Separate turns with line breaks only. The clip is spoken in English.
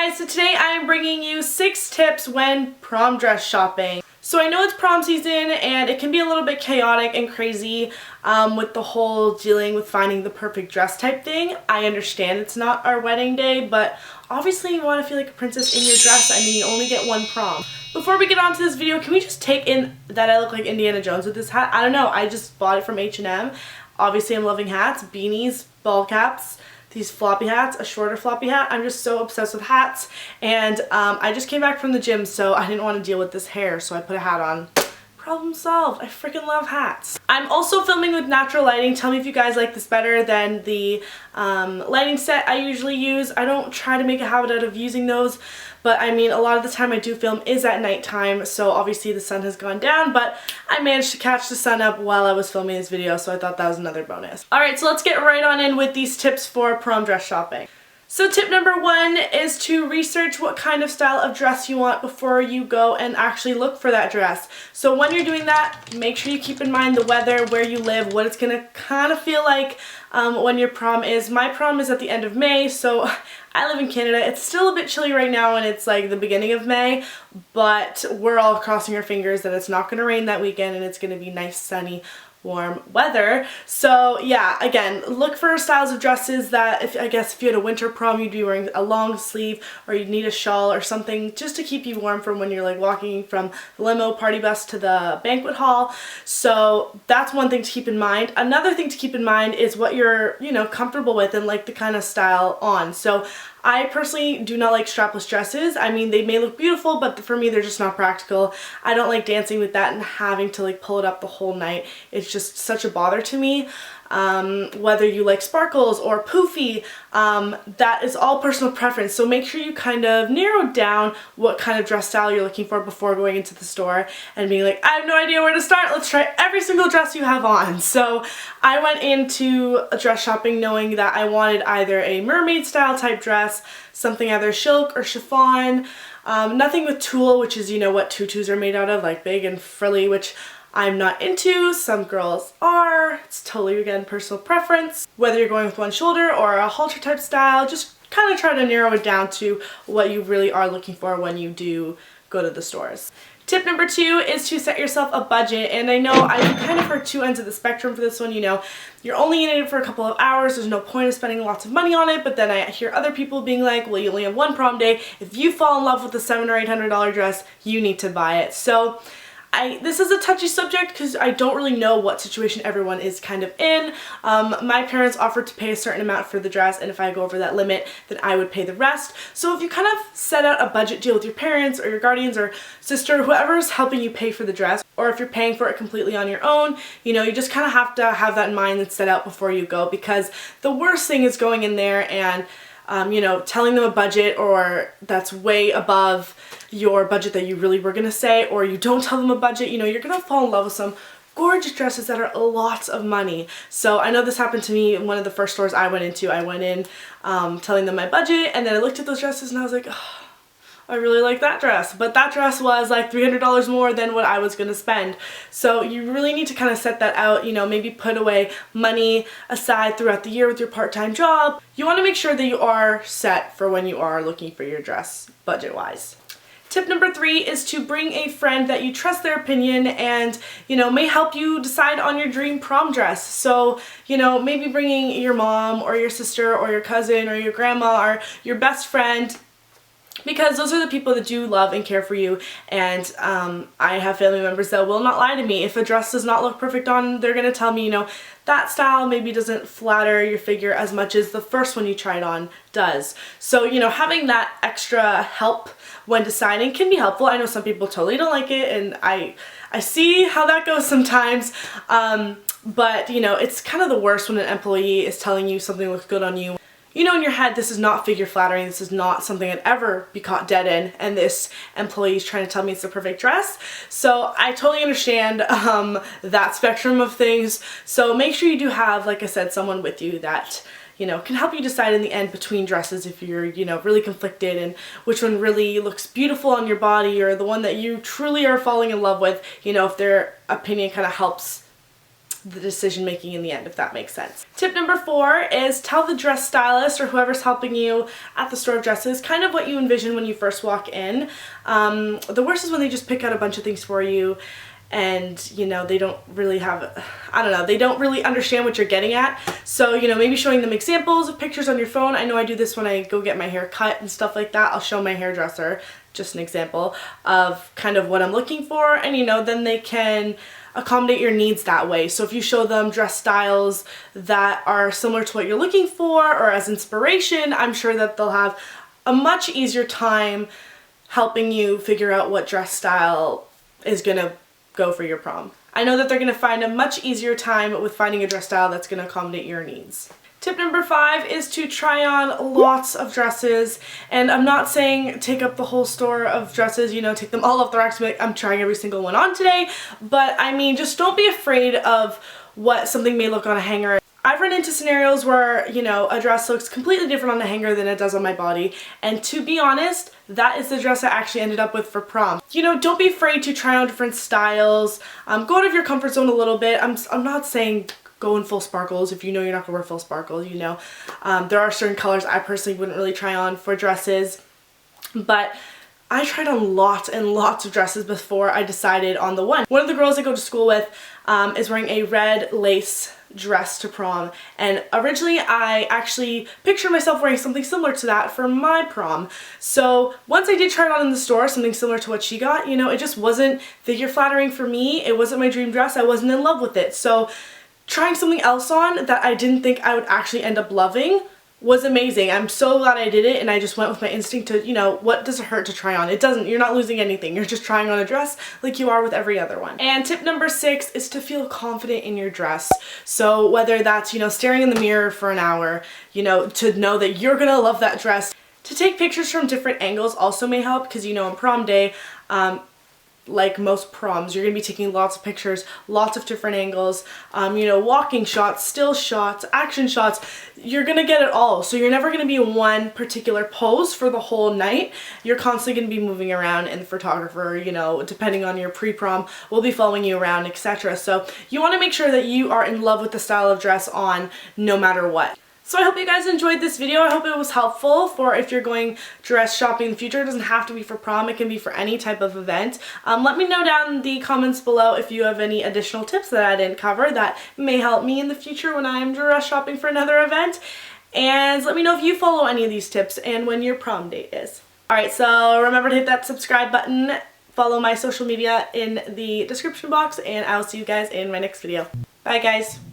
guys, so today I am bringing you 6 tips when prom dress shopping. So I know it's prom season and it can be a little bit chaotic and crazy with the whole dealing with finding the perfect dress type thing. I understand it's not our wedding day, but obviously you want to feel like a princess in your dress. I mean, you only get one prom. Before we get on to this video, can we just take in that I look like Indiana Jones with this hat? I don't know, I just bought it from H&M. Obviously I'm loving hats, beanies, ball caps, these floppy hats, a shorter floppy hat. I'm just so obsessed with hats, and I just came back from the gym, so I didn't want to deal with this hair, so I put a hat on. Problem solved. I freaking love hats. I'm also filming with natural lighting. Tell me if you guys like this better than the lighting set I usually use. I don't try to make a habit out of using those, but I mean, a lot of the time I do film is at nighttime, so obviously the sun has gone down, but I managed to catch the sun up while I was filming this video, so I thought that was another bonus. Alright, so let's get right on in with these tips for prom dress shopping. So tip number 1 is to research what kind of style of dress you want before you go and actually look for that dress. So when you're doing that, make sure you keep in mind the weather, where you live, what it's going to kind of feel like when your prom is. My prom is at the end of May, so I live in Canada. It's still a bit chilly right now and it's like the beginning of May, but we're all crossing our fingers that it's not going to rain that weekend and it's going to be nice, sunny, warm weather. So yeah, again, look for styles of dresses that I guess if you had a winter prom, you'd be wearing a long sleeve, or you'd need a shawl or something just to keep you warm from when you're like walking from the limo party bus to the banquet hall. So that's one thing to keep in mind. Another thing to keep in mind is what you're, comfortable with and like the kind of style on. So I personally do not like strapless dresses. I mean, they may look beautiful, but for me they're just not practical. I don't like dancing with that and having to like pull it up the whole night. It's just such a bother to me. Whether you like sparkles or poofy, that is all personal preference. So make sure you kind of narrow down what kind of dress style you're looking for before going into the store and being like, I have no idea where to start. Let's try every single dress you have on. So I went into dress shopping knowing that I wanted either a mermaid style type dress, something either silk or chiffon, nothing with tulle, which is what tutus are made out of, like big and frilly, which I'm not into. Some girls are. It's totally, again, personal preference. Whether you're going with one shoulder or a halter type style, just kind of try to narrow it down to what you really are looking for when you do go to the stores. Tip number 2 is to set yourself a budget, and I know I've kind of heard two ends of the spectrum for this one. You're only in it for a couple of hours, there's no point in spending lots of money on it, but then I hear other people being like, well, you only have one prom day. If you fall in love with a $700 or $800 dress, you need to buy it. So this is a touchy subject because I don't really know what situation everyone is kind of in. My parents offered to pay a certain amount for the dress, and if I go over that limit, then I would pay the rest. So if you kind of set out a budget deal with your parents or your guardians or sister, whoever is helping you pay for the dress, or if you're paying for it completely on your own, you just kind of have to have that in mind and set out before you go, because the worst thing is going in there and telling them a budget or that's way above your budget that you really were gonna say, or you don't tell them a budget, you're gonna fall in love with some gorgeous dresses that are lots of money. So I know this happened to me in one of the first stores I went into. I went in telling them my budget, and then I looked at those dresses and I was like, oh, I really like that dress, but that dress was like $300 more than what I was gonna spend. So you really need to kind of set that out, maybe put away money aside throughout the year with your part-time job. You want to make sure that you are set for when you are looking for your dress budget-wise. Tip number 3 is to bring a friend that you trust their opinion and, may help you decide on your dream prom dress. So, maybe bringing your mom or your sister or your cousin or your grandma or your best friend, because those are the people that do love and care for you. And I have family members that will not lie to me. If a dress does not look perfect on, they're going to tell me, that style maybe doesn't flatter your figure as much as the first one you tried on does. So, having that extra help when deciding can be helpful. I know some people totally don't like it, and I see how that goes sometimes. But, it's kind of the worst when an employee is telling you something looks good on you. In your head, this is not figure flattering, this is not something I'd ever be caught dead in, and this employee is trying to tell me it's the perfect dress. So I totally understand that spectrum of things. So make sure you do have, like I said, someone with you that can help you decide in the end between dresses if you're, really conflicted and which one really looks beautiful on your body, or the one that you truly are falling in love with, if their opinion kind of helps the decision making in the end, if that makes sense. Tip number 4 is tell the dress stylist or whoever's helping you at the store of dresses kind of what you envision when you first walk in. The worst is when they just pick out a bunch of things for you and, you know, they don't really have, I don't know, they don't really understand what you're getting at. So, you know, maybe showing them examples of pictures on your phone. I know I do this when I go get my hair cut and stuff like that. I'll show my hairdresser just an example of kind of what I'm looking for, and, you know, then they can accommodate your needs that way. So if you show them dress styles that are similar to what you're looking for or as inspiration, I'm sure that they'll have a much easier time helping you figure out what dress style is gonna go for your prom. I know that they're gonna find a much easier time with finding a dress style that's gonna accommodate your needs. Tip number 5 is to try on lots of dresses, and I'm not saying take up the whole store of dresses, you know, take them all off the racks and be like, I'm trying every single one on today, but I mean, just don't be afraid of what something may look on a hanger. I've run into scenarios where, you know, a dress looks completely different on a hanger than it does on my body, and to be honest, that is the dress I actually ended up with for prom. You know, don't be afraid to try on different styles, go out of your comfort zone a little bit. I'm not saying go in full sparkles if you know you're not gonna wear full sparkles, you know. There are certain colors I personally wouldn't really try on for dresses, but I tried on lots and lots of dresses before I decided on the one. One of the girls I go to school with is wearing a red lace dress to prom, and originally I actually pictured myself wearing something similar to that for my prom. So once I did try it on in the store, something similar to what she got, you know, it just wasn't figure flattering for me. It wasn't my dream dress. I wasn't in love with it. So trying something else on that I didn't think I would actually end up loving was amazing. I'm so glad I did it, and I just went with my instinct to, you know, what does it hurt to try on? It doesn't. You're not losing anything. You're just trying on a dress like you are with every other one. And tip number 6 is to feel confident in your dress. So whether that's, you know, staring in the mirror for an hour, you know, to know that you're gonna love that dress. To take pictures from different angles also may help, because, you know, on prom day, like most proms, you're going to be taking lots of pictures, lots of different angles, you know, walking shots, still shots, action shots. You're going to get it all. So you're never going to be in one particular pose for the whole night. You're constantly going to be moving around, and the photographer, you know, depending on your pre-prom, will be following you around, etc. So you want to make sure that you are in love with the style of dress on no matter what. So I hope you guys enjoyed this video. I hope it was helpful for if you're going dress shopping in the future. It doesn't have to be for prom. It can be for any type of event. Let me know down in the comments below if you have any additional tips that I didn't cover that may help me in the future when I'm dress shopping for another event. And let me know if you follow any of these tips and when your prom date is. Alright, so remember to hit that subscribe button. Follow my social media in the description box, and I will see you guys in my next video. Bye guys!